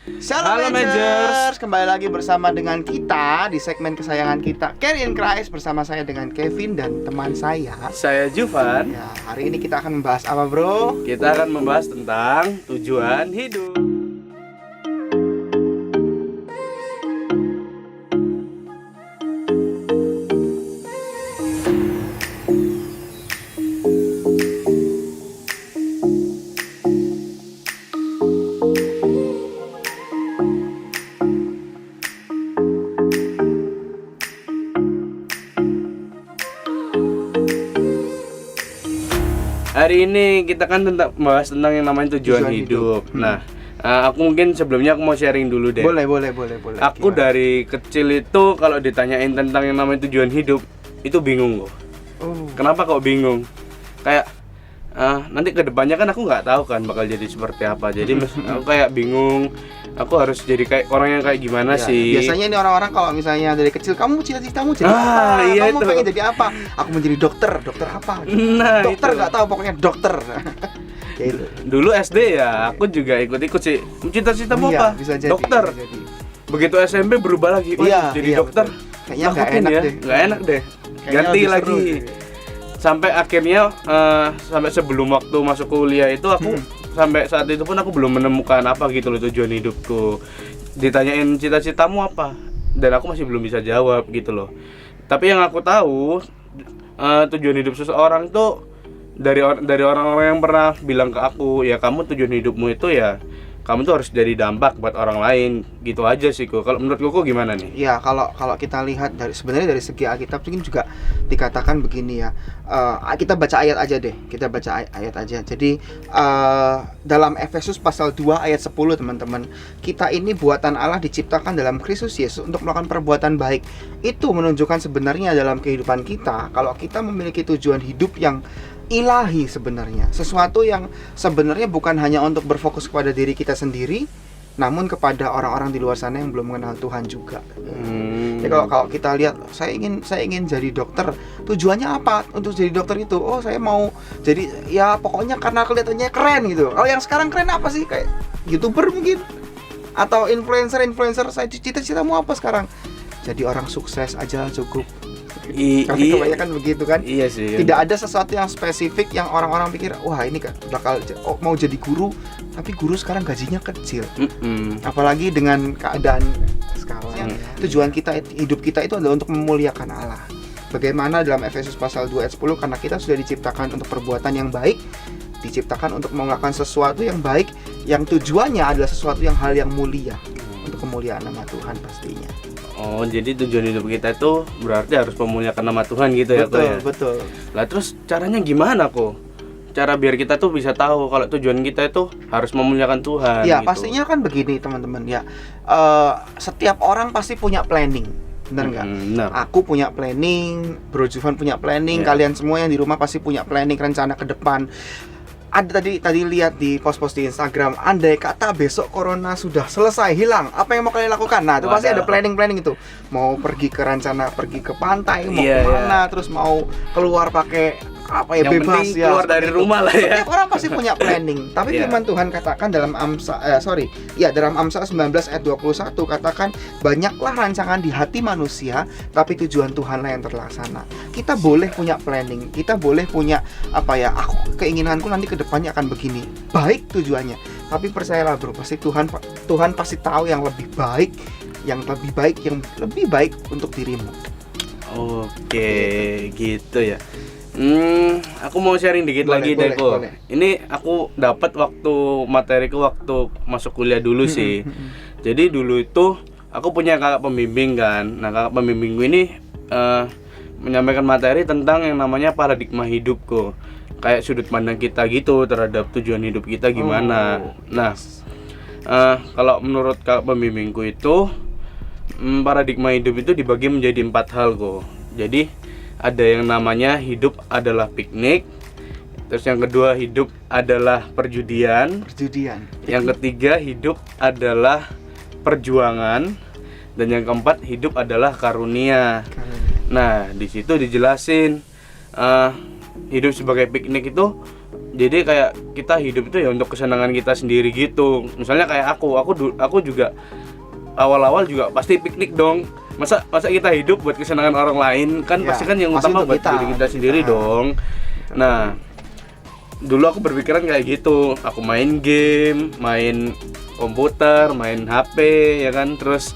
Halo Halo Mangers, Mangers. kembali lagi bersama dengan kita di segmen kesayangan kita Carry in Christ bersama saya dengan Kevin dan teman saya. Saya Juvan. Ya, hari ini kita akan membahas apa, bro? Kita akan membahas tentang tujuan hidup. Hari ini kita kan bahas tentang yang namanya tujuan hidup. Nah, aku mungkin sebelumnya aku mau sharing dulu deh. Boleh. Aku Gimana? dari kecil itu kalau ditanyain tentang yang namanya tujuan hidup itu bingung kok. Oh. Kenapa kok bingung? Kayak nanti kedepannya kan aku nggak tahu kan bakal jadi seperti apa. Jadi aku kayak bingung. Aku harus jadi kayak orang yang kayak gimana Ya, sih? biasanya ini orang-orang kalau misalnya dari kecil, kamu cita-citamu jadi apa? Iya Kamu itu. pengen jadi apa? Aku mau jadi dokter apa? Nah, Dokter itu. nggak tahu, pokoknya dokter. Ya itu. Dulu SD ya, aku juga ikut-ikut sih. Cita-citamu Iya, apa? bisa jadi, Dokter. bisa jadi. Begitu SMP berubah lagi. Wah, Iya, jadi iya, dokter. betul. Kayaknya nggak Ngapain enak ya? deh. Nggak enak deh. Kayaknya Ganti lebih lagi. seru deh. Sampai akhirnya sampai sebelum waktu masuk kuliah itu aku sampai saat itu pun aku belum menemukan apa gitu loh tujuan hidupku. Ditanyain cita-citamu apa? Dan aku masih belum bisa jawab gitu loh. Tapi yang aku tahu tujuan hidup seseorang tuh dari orang-orang yang pernah bilang ke aku, ya kamu tujuan hidupmu itu ya kamu tuh harus jadi dampak buat orang lain, gitu aja sih kok. Kalau menurut kok gimana nih? Ya, kalau kita lihat sebenarnya dari segi Alkitab mungkin juga dikatakan begini ya. Kita baca ayat aja deh. Kita baca ayat aja. Jadi dalam Efesus pasal 2 ayat 10, teman-teman. Kita ini buatan Allah diciptakan dalam Kristus Yesus untuk melakukan perbuatan baik. Itu menunjukkan sebenarnya dalam kehidupan kita, kalau kita memiliki tujuan hidup yang ilahi sebenarnya, sesuatu yang sebenarnya bukan hanya untuk berfokus kepada diri kita sendiri, namun kepada orang-orang di luar sana yang belum mengenal Tuhan juga. Jadi kalau kita lihat, saya ingin jadi dokter, tujuannya apa untuk jadi dokter itu? Oh, saya mau jadi, ya pokoknya karena kelihatannya keren gitu. Kalau yang sekarang keren apa sih? Kayak YouTuber mungkin, atau influencer. Saya cita-citamu apa sekarang? Jadi orang sukses aja cukup. Tapi kebanyakan begitu kan? Iya sih. Tidak ada sesuatu yang spesifik yang orang-orang pikir, wah ini kan bakal mau jadi guru, tapi guru sekarang gajinya kecil. Apalagi dengan keadaan sekarang. Tujuan kita, hidup kita itu adalah untuk memuliakan Allah. Bagaimana dalam Efesus pasal 2 ayat 10, karena kita sudah diciptakan untuk perbuatan yang baik, diciptakan untuk melakukan sesuatu yang baik, yang tujuannya adalah sesuatu yang hal yang mulia, untuk kemuliaan nama Tuhan pastinya. Oh, jadi tujuan hidup kita itu berarti harus memuliakan nama Tuhan gitu ya, kok ya? Betul. Lah terus caranya gimana kok? Cara biar kita tuh bisa tahu kalau tujuan kita itu harus memuliakan Tuhan. Ya, gitu. pastinya kan begini teman-teman ya. Setiap orang pasti punya planning, benar nggak? Benar. Aku punya planning, Bro Juvan punya planning, Ya. kalian semua yang di rumah pasti punya planning, rencana ke depan. Ada tadi lihat di post-post di Instagram, andai kata besok corona sudah selesai hilang, apa yang mau kalian lakukan? Nah, itu pasti ada planning itu. Mau pergi ke pantai, mau kemana, terus mau keluar pakai apa ya, Yang bebas penting ya. keluar dari seperti itu. rumah lah ya. Setiap orang pasti punya planning. Tapi Iya. firman Tuhan katakan dalam dalam Amsal 19 ayat 21 katakan, banyaklah rancangan di hati manusia, tapi tujuan Tuhanlah yang terlaksana. Kita boleh punya planning, kita boleh punya keinginanku nanti ke depannya akan begini. Baik tujuannya, tapi percayalah bro, pasti Tuhan pasti tahu yang lebih baik, yang lebih baik untuk dirimu. Oke, gitu ya. Aku mau sharing dikit lagi deh kok. boleh. Ini aku dapat materiku waktu masuk kuliah dulu sih. Jadi dulu itu aku punya kakak pembimbing kan. Nah, kakak pembimbingku ini menyampaikan materi tentang yang namanya paradigma hidupku. Kayak sudut pandang kita gitu terhadap tujuan hidup kita gimana. Nah, kalau menurut kakak pembimbingku itu paradigma hidup itu dibagi menjadi 4 hal kok. Jadi ada yang namanya hidup adalah piknik. Terus yang kedua, hidup adalah perjudian. Yang ketiga, hidup adalah perjuangan. Dan yang keempat, hidup adalah karunia. Nah, di situ dijelasin hidup sebagai piknik itu Jadi kayak kita hidup itu ya untuk kesenangan kita sendiri gitu. Misalnya kayak aku juga awal-awal juga pasti piknik dong. Masa kita hidup buat kesenangan orang lain kan, Ya, pasti kan yang pasti utama untuk buat diri kita sendiri dong. Nah, dulu aku berpikiran kayak gitu. Aku main game, main komputer, main HP ya kan, terus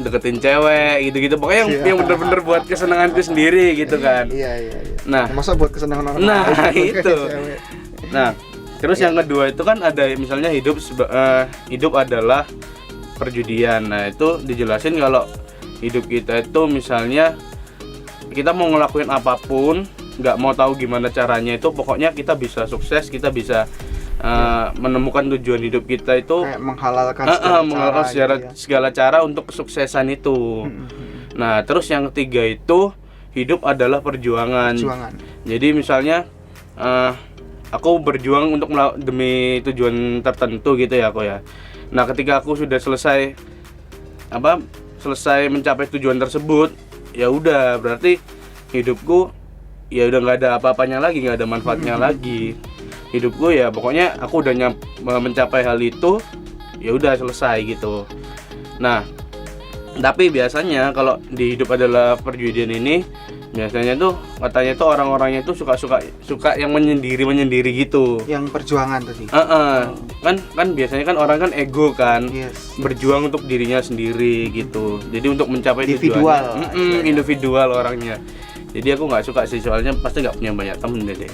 deketin cewek gitu-gitu. Pokoknya yang bener-bener buat kesenanganku sendiri gitu kan. Iya. Nah, Masa buat kesenangan orang nah lain, itu. cewek. Nah, terus yang kedua itu kan ada misalnya hidup adalah perjudian. Nah, itu dijelasin kalau hidup kita itu misalnya kita mau ngelakuin apapun, nggak mau tahu gimana caranya itu, pokoknya kita bisa sukses, kita bisa menemukan tujuan hidup kita itu, Kayak menghalalkan segala cara untuk kesuksesan itu. Nah, terus yang ketiga itu hidup adalah perjuangan. Jadi misalnya aku berjuang untuk demi tujuan tertentu gitu ya aku ya. Nah, ketika aku sudah selesai mencapai tujuan tersebut, ya udah berarti hidupku ya udah nggak ada apa-apanya lagi, nggak ada manfaatnya lagi. Hidupku ya pokoknya aku udah mencapai hal itu, ya udah selesai gitu. Nah, tapi biasanya kalau di hidup adalah perjudian ini, biasanya tuh katanya tuh orang-orangnya tuh suka yang menyendiri gitu. Yang perjuangan tadi. Kan biasanya kan orang kan ego kan. Yes. Berjuang untuk dirinya sendiri gitu. Jadi untuk mencapai Individual. Individual orangnya. Jadi aku nggak suka sih, soalnya pasti nggak punya banyak temen deh.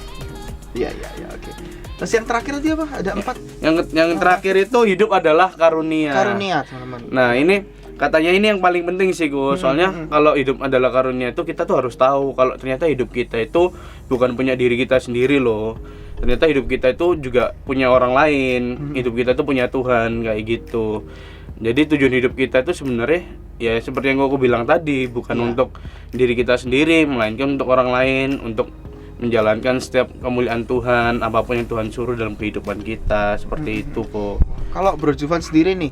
Iya, oke. Terus yang terakhir tadi apa? Ada 4. Yang terakhir itu hidup adalah karunia. Karunia, teman-teman. Nah, ini katanya ini yang paling penting sih Gus. Soalnya kalau hidup adalah karunia itu kita tuh harus tahu kalau ternyata hidup kita itu bukan punya diri kita sendiri loh. Ternyata hidup kita itu juga punya orang lain. Hidup kita tuh punya Tuhan kayak gitu. Jadi tujuan hidup kita itu sebenarnya ya seperti yang aku bilang tadi, bukan untuk diri kita sendiri, melainkan untuk orang lain, untuk menjalankan setiap kemuliaan Tuhan, apapun yang Tuhan suruh dalam kehidupan kita, seperti itu kok. Kalau Bro Juvan sendiri nih,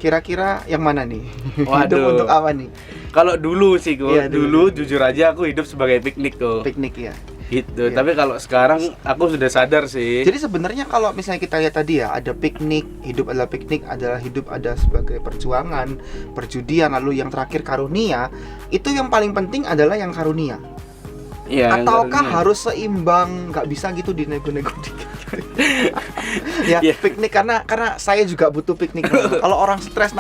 kira-kira yang mana nih? Waduh. Hidup untuk apa nih? Kalau dulu sih kok, Iya, dulu jujur aja aku hidup sebagai piknik kok. Piknik ya. Gitu. Iya. Tapi kalau sekarang aku sudah sadar sih. Jadi sebenarnya kalau misalnya kita lihat tadi ya, ada piknik, hidup ada sebagai perjuangan, perjudian, lalu yang terakhir karunia. Itu yang paling penting adalah yang karunia. Iya, Ataukah harus seimbang, nggak bisa gitu dinego-nego dikit? Piknik karena saya juga butuh piknik. Kalau orang stres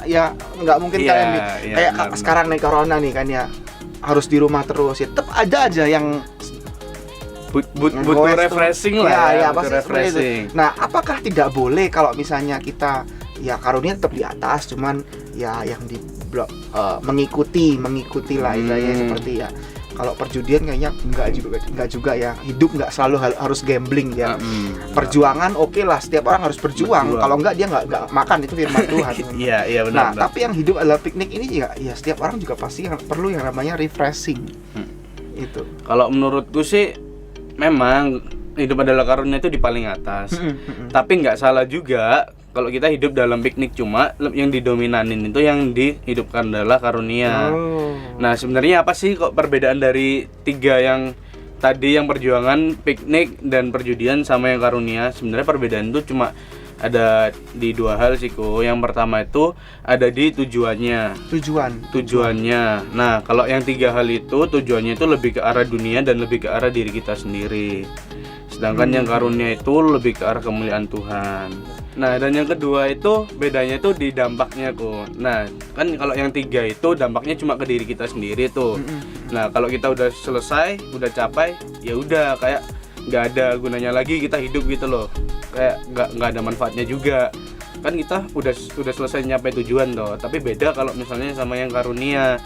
ya nggak mungkin kalian kayak benar. Sekarang nih corona nih kan ya, harus di rumah terus ya, tetap ada aja yang butuh refreshing lah ya, butuh refreshing. Nah, apakah tidak boleh kalau misalnya kita ya karunia tetap di atas, cuman ya yang di mengikuti lah istilahnya seperti ya. Kalau perjudian kayaknya enggak juga ya. Hidup enggak selalu harus gambling ya. Perjuangan oke lah, setiap orang harus berjuang. Kalau enggak dia enggak makan, itu firman Tuhan. Iya benar. Nah, tapi yang hidup adalah piknik ini ya setiap orang juga pasti perlu yang namanya refreshing. Itu. Kalau menurutku sih memang hidup adalah karunia itu di paling atas. Tapi nggak salah juga kalau kita hidup dalam piknik, cuma yang didominanin itu yang dihidupkan adalah karunia. Nah, sebenarnya apa sih kok perbedaan dari tiga yang tadi, yang perjuangan, piknik, dan perjudian sama yang karunia? Sebenarnya perbedaan itu cuma ada di dua hal sih kok. Yang pertama itu ada di tujuannya. Tujuannya. Nah, kalau yang tiga hal itu tujuannya itu lebih ke arah dunia dan lebih ke arah diri kita sendiri. Sedangkan yang karunia itu lebih ke arah kemuliaan Tuhan. Nah, dan yang kedua itu bedanya itu di dampaknya kok. Nah, kan kalau yang tiga itu dampaknya cuma ke diri kita sendiri tuh. Nah, kalau kita udah selesai, udah capai, ya udah kayak nggak ada gunanya lagi kita hidup gitu loh. Kayak nggak ada manfaatnya juga. Kan kita udah selesai nyampe tujuan toh. Tapi beda kalau misalnya sama yang karunia.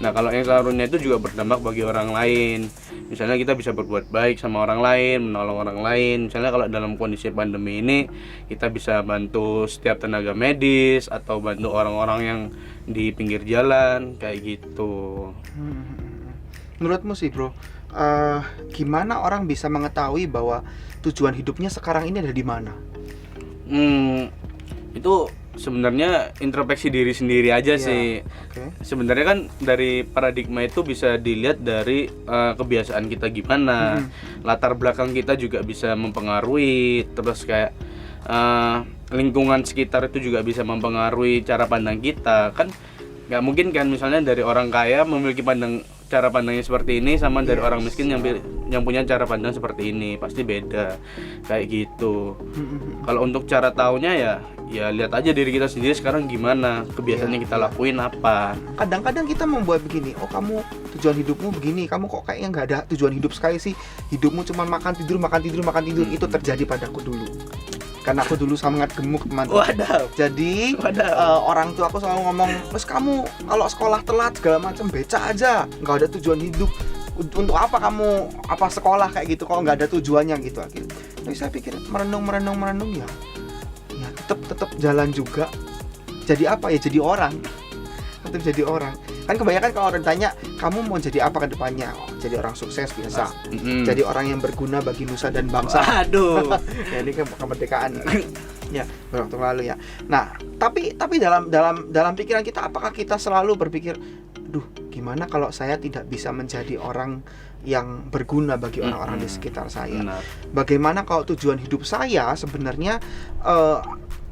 Nah, kalau yang karunia itu juga berdampak bagi orang lain. Misalnya kita bisa berbuat baik sama orang lain, menolong orang lain. Misalnya kalau dalam kondisi pandemi ini, kita bisa bantu setiap tenaga medis atau bantu orang-orang yang di pinggir jalan, kayak gitu. Menurutmu sih bro, gimana orang bisa mengetahui bahwa tujuan hidupnya sekarang ini ada di mana? Itu sebenarnya introspeksi diri sendiri aja Iya, sih. oke. Sebenarnya kan dari paradigma itu bisa dilihat dari kebiasaan kita gimana, latar belakang kita juga bisa mempengaruhi, terus kayak lingkungan sekitar itu juga bisa mempengaruhi cara pandang kita. Kan nggak mungkin kan misalnya dari orang kaya memiliki cara pandangnya seperti ini sama dari orang miskin yang punya cara pandang seperti ini, pasti beda kayak gitu. Kalau untuk cara taunya ya lihat aja diri kita sendiri sekarang gimana, kebiasaan yang kita lakuin apa. Kadang-kadang kita membuat begini, oh kamu tujuan hidupmu begini, kamu kok kayaknya nggak ada tujuan hidup sekali sih, hidupmu cuma makan tidur. Itu terjadi padaku dulu, karena aku dulu sangat gemuk, teman. Waduh. Jadi orang tua aku selalu ngomong, terus kamu kalau sekolah telat segala macam beca aja, nggak ada tujuan hidup. Untuk apa kamu sekolah kayak gitu kalau nggak ada tujuannya gitu akhirnya. Tapi saya pikir merenung ya tetap jalan juga. Jadi apa ya? Jadi orang. Tetap jadi orang. Kan kebanyakan kalau orang tanya, kamu mau jadi apa ke depannya? Oh, jadi orang sukses biasa. Jadi orang yang berguna bagi nusa dan bangsa. Aduh. Ya ini kan kemerdekaan ya waktu lalu ya. Nah, tapi dalam pikiran kita, apakah kita selalu berpikir, duh, gimana kalau saya tidak bisa menjadi orang yang berguna bagi orang-orang di sekitar saya? Benar. Bagaimana kalau tujuan hidup saya sebenarnya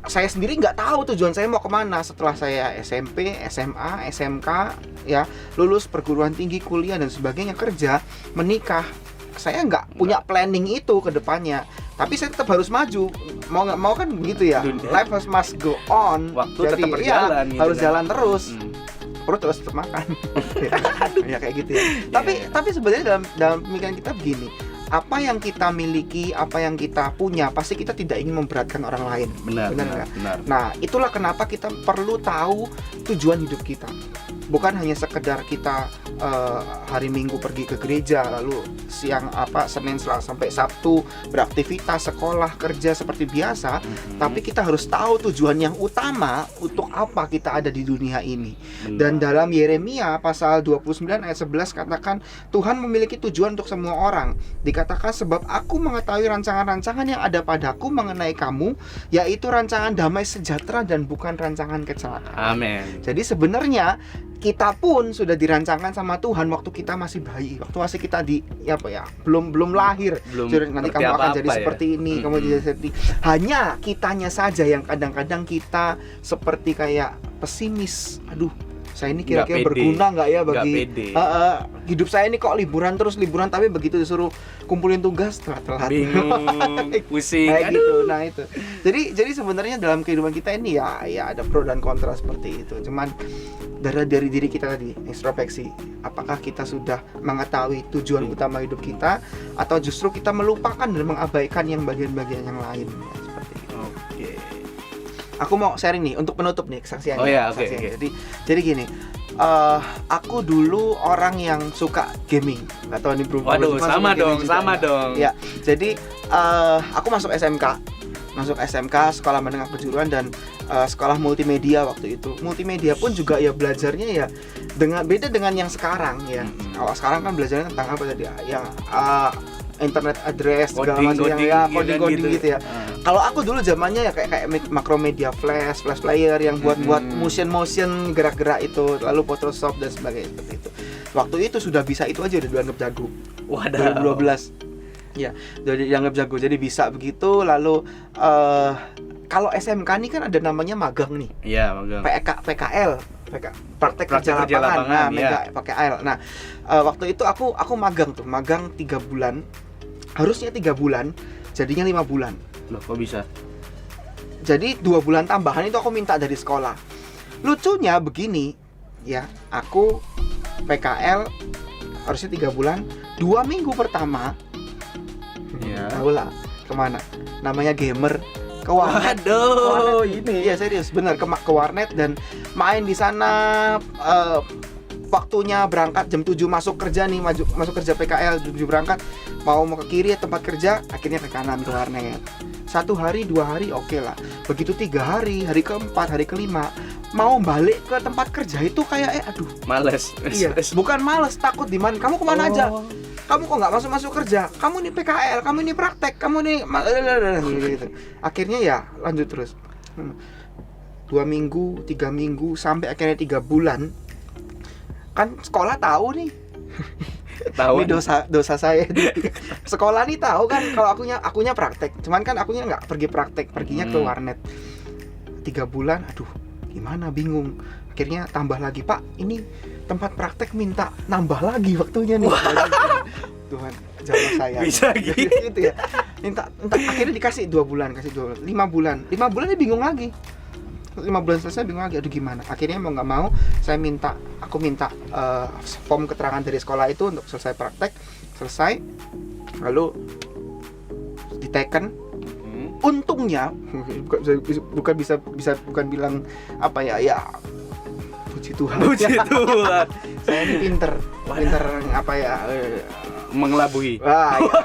saya sendiri nggak tahu tujuan saya mau kemana setelah saya SMP, SMA, SMK, ya lulus perguruan tinggi, kuliah dan sebagainya, kerja, menikah. Saya nggak punya planning itu ke depannya. Tapi saya tetap harus maju. Mau nggak mau kan begitu ya. Life must go on. Waktu jadi tetap berjalan gitu harus kan. jalan terus. Perut terus tetap makan. Ya kayak gitu ya. Tapi sebenarnya dalam pemikiran kita begini. Apa yang kita miliki, apa yang kita punya, pasti kita tidak ingin memberatkan orang lain. Benar. Nggak? Nah, itulah kenapa kita perlu tahu tujuan hidup kita. Bukan hanya sekedar kita hari Minggu pergi ke gereja, lalu siang Senin sampai Sabtu beraktivitas, sekolah, kerja seperti biasa, tapi kita harus tahu tujuan yang utama untuk apa kita ada di dunia ini. Dan dalam Yeremia pasal 29 ayat 11 katakan, Tuhan memiliki tujuan untuk semua orang. Dikatakan, sebab aku mengetahui rancangan-rancangan yang ada padaku mengenai kamu, yaitu rancangan damai sejahtera dan bukan rancangan kecelakaan. Amin. Jadi sebenarnya kita pun sudah dirancangkan sama Tuhan waktu kita masih bayi, waktu masih kita belum lahir. Jadi nanti kamu akan jadi seperti ini, kamu jadi seperti. Hanya kitanya saja yang kadang-kadang kita seperti kayak pesimis. Aduh, saya ini kira-kira berguna nggak ya bagi hidup saya ini, kok liburan tapi begitu disuruh kumpulin tugas telat. Bingung, pusing. Kayak gitu. Nah itu. Jadi sebenarnya dalam kehidupan kita ini ya ada pro dan kontra seperti itu. Cuman dari diri kita tadi introspeksi, apakah kita sudah mengetahui tujuan utama hidup kita, atau justru kita melupakan dan mengabaikan yang bagian-bagian yang lain ya, seperti itu. Oke. Aku mau sharing nih untuk penutup nih kesaksiannya. Oh ya, oke. Jadi gini, aku dulu orang yang suka gaming. Nggak tahu nih bro. Waduh, sama dong. Ya, jadi aku masuk SMK, sekolah menengah kejuruan, dan sekolah multimedia waktu itu. Multimedia pun juga ya belajarnya ya beda dengan yang sekarang ya. Kalau sekarang kan belajarnya tentang apa tadi? Yang internet address segala macam ya, coding gitu ya. Kalau aku dulu zamannya ya kayak Macromedia Flash player yang buat motion gerak-gerak itu, lalu Photoshop dan sebagainya seperti itu. Waktu itu sudah bisa itu aja udah dianggap jago. Waduh. 2012. Ya, udah dianggap jago. Jadi bisa begitu. Lalu kalau SMK nih kan ada namanya magang nih. Iya, magang. PKL, praktek kerja lapangan. Nah, PKL. Nah, waktu itu aku magang 3 bulan. Harusnya 3 bulan, jadinya 5 bulan. Loh, kok bisa? Jadi 2 bulan tambahan itu aku minta dari sekolah. Lucunya begini, ya, aku PKL harusnya 3 bulan, 2 minggu pertama, tahu lah kemana? Namanya gamer, ke warnet. Waduh, ini. Iya serius, benar, ke warnet dan main di sana. Waktunya berangkat jam 7 masuk kerja nih, masuk kerja PKL 7 berangkat, mau ke kiri tempat kerja, akhirnya ke kanan ke warnet. 1 hari 2 hari oke lah. Begitu 3 hari, hari keempat, hari kelima mau balik ke tempat kerja itu kayak aduh, males. Iya, bukan males, takut di mana. Kamu kemana aja? Kamu kok nggak masuk kerja? Kamu ini PKL, kamu ini praktek, kamu ini gitu. Akhirnya ya lanjut terus. 2 minggu, 3 minggu, sampai akhirnya 3 bulan. Kan sekolah tahu nih. Tahu. Ini dosa saya nih. Sekolah nih tahu kan kalau akunya praktek. Cuman kan akunya nggak pergi praktek, perginya ke warnet. 3 bulan, aduh gimana, bingung. Akhirnya tambah lagi, Pak, ini tempat praktek minta nambah lagi waktunya nih. Tuhan, jawab saya. Bisa gitu ya. Minta akhirnya dikasih 2 bulan, kasih 2 bulan, 5 bulan. 5 bulan dia bingung lagi. 5 bulan selesai bingung lagi, aduh gimana. Akhirnya mau nggak mau aku minta form keterangan dari sekolah itu untuk selesai praktek. Selesai, lalu diteken. Untungnya bukan bilang apa ya, puji Tuhan. Saya ini pinter apa ya, mengelabui. Wah, ya.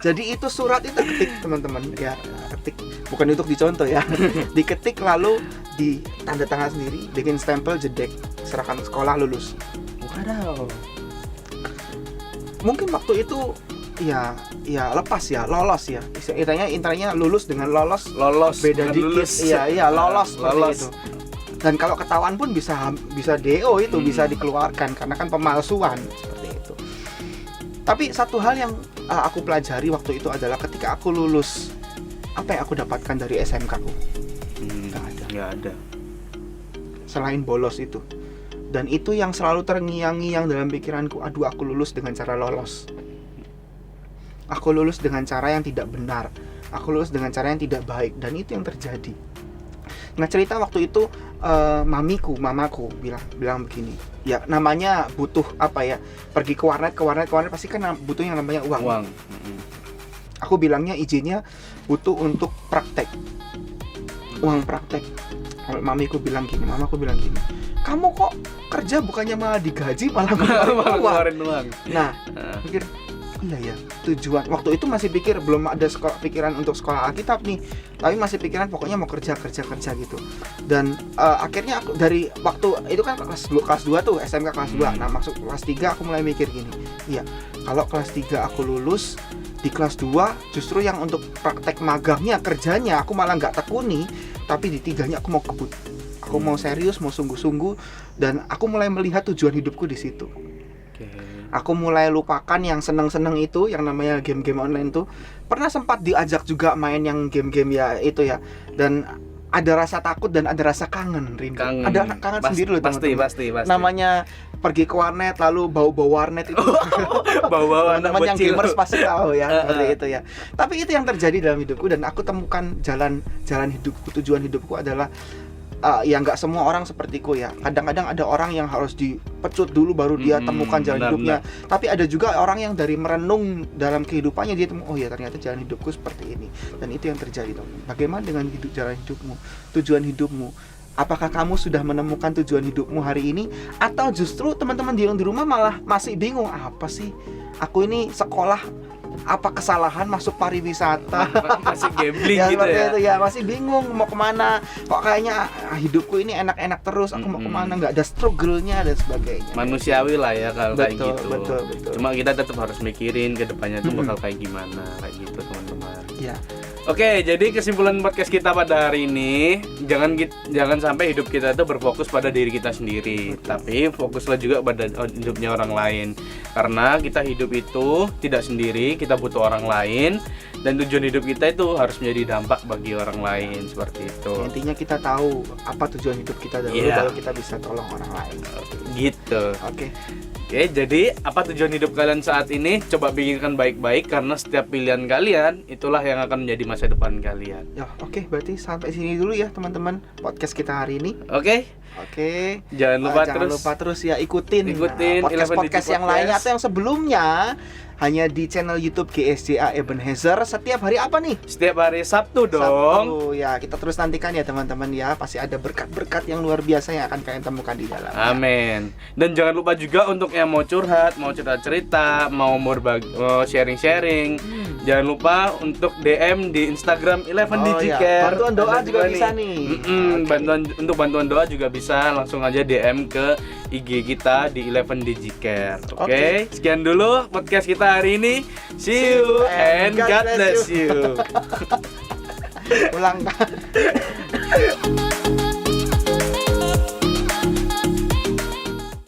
Jadi itu surat itu ketik teman-teman ya, ketik, bukan untuk dicontoh ya. Diketik lalu ditanda tangan sendiri, bikin stempel, jedek, serahkan sekolah, lulus. Waduh. Mungkin waktu itu ya lepas ya, lolos ya. Intinya lulus dengan lolos beda dikit. Lulus. Iya, lolos Lolos. itu. Dan kalau ketahuan pun bisa DO itu, bisa dikeluarkan karena kan pemalsuan seperti itu. Tapi satu hal yang aku pelajari waktu itu adalah ketika aku lulus, apa yang aku dapatkan dari SMK ku? Nggak ada. Selain bolos itu. Dan itu yang selalu terngiang-ngiang dalam pikiranku, aduh aku lulus dengan cara lolos. Aku lulus dengan cara yang tidak benar. Aku lulus dengan cara yang tidak baik. Dan itu yang terjadi. Nah, cerita waktu itu mamaku bilang begini. Ya, namanya butuh apa ya? Pergi ke warnet pasti kan butuh yang namanya uang. Aku bilangnya izinnya butuh untuk praktek. Uang praktek. Mamaku bilang gini. Kamu kok kerja bukannya malah digaji, malah ngeluarin uang. Nah, pikir iya ya, tujuan waktu itu masih pikir belum ada pikiran untuk sekolah Alkitab nih, tapi masih pikiran pokoknya mau kerja gitu. Dan akhirnya aku dari waktu itu kan kelas 2 tuh, SMK kelas 2. Nah, masuk kelas 3 aku mulai mikir gini. Iya, kalau kelas 3 aku lulus, di kelas 2 justru yang untuk praktek magangnya, kerjanya aku malah nggak tekuni, tapi di 3-nya aku mau kebut. Aku mau serius, mau sungguh-sungguh, dan aku mulai melihat tujuan hidupku di situ. Aku mulai lupakan yang seneng-seneng itu, yang namanya game-game online tuh. Pernah sempat diajak juga main yang game-game ya itu ya. Dan ada rasa takut dan ada rasa kangen, rindu. Ada kangen sendiri loh teman-teman. Pasti. Namanya pergi ke warnet lalu bau warnet itu. Bau teman-teman yang gamers pasti tahu ya seperti itu ya. Tapi itu yang terjadi dalam hidupku, dan aku temukan jalan hidupku, tujuan hidupku adalah ya nggak semua orang sepertiku ya. Kadang-kadang ada orang yang harus dipecut dulu baru dia temukan jalan hidupnya. Tapi ada juga orang yang dari merenung dalam kehidupannya dia temu, oh ya ternyata jalan hidupku seperti ini. Dan itu yang terjadi, teman. Bagaimana dengan jalan hidupmu, tujuan hidupmu? Apakah kamu sudah menemukan tujuan hidupmu hari ini, atau justru teman-teman di rumah malah masih bingung, apa sih aku ini sekolah, apa kesalahan masuk pariwisata, masih gambling ya, gitu ya. Itu ya, masih bingung mau kemana, kok kayaknya hidupku ini enak-enak terus, aku mau kemana, nggak ada struggle-nya dan sebagainya. Manusiawi lah ya kalau kayak gitu. Betul. Cuma kita tetap harus mikirin ke depannya tuh bakal kayak gimana, kayak gitu teman-teman. Ya. Oke, jadi kesimpulan podcast kita pada hari ini, jangan sampai hidup kita itu berfokus pada diri kita sendiri, tapi fokuslah juga pada hidupnya orang lain. Karena kita hidup itu tidak sendiri, kita butuh orang lain, dan tujuan hidup kita itu harus menjadi dampak bagi orang lain, seperti itu. Intinya kita tahu apa tujuan hidup kita dulu, baru kita bisa tolong orang lain. Gitu. Oke, jadi apa tujuan hidup kalian saat ini? Coba pikirkan baik-baik, karena setiap pilihan kalian itulah yang akan menjadi masa depan kalian. Ya, oke, berarti sampai sini dulu ya teman-teman podcast kita hari ini. Oke. Jangan lupa terus ya ikutin podcast yang lainnya atau yang sebelumnya hanya di channel YouTube GSJA Ebenezer. Setiap hari apa nih? Setiap hari Sabtu dong. Sabtu ya, kita terus nantikan ya teman-teman ya. Pasti ada berkat-berkat yang luar biasa yang akan kalian temukan di dalam. Amin. Dan jangan lupa juga untuk yang mau curhat, mau cerita-cerita, mau sharing-sharing, jangan lupa untuk DM di Instagram 11digicare. Bantuan doa juga bisa nih. Bantuan doa juga bisa, langsung aja DM ke IG kita di 11digicare. Oke. Sekian dulu podcast kita hari ini. See you and God bless you. Ulang.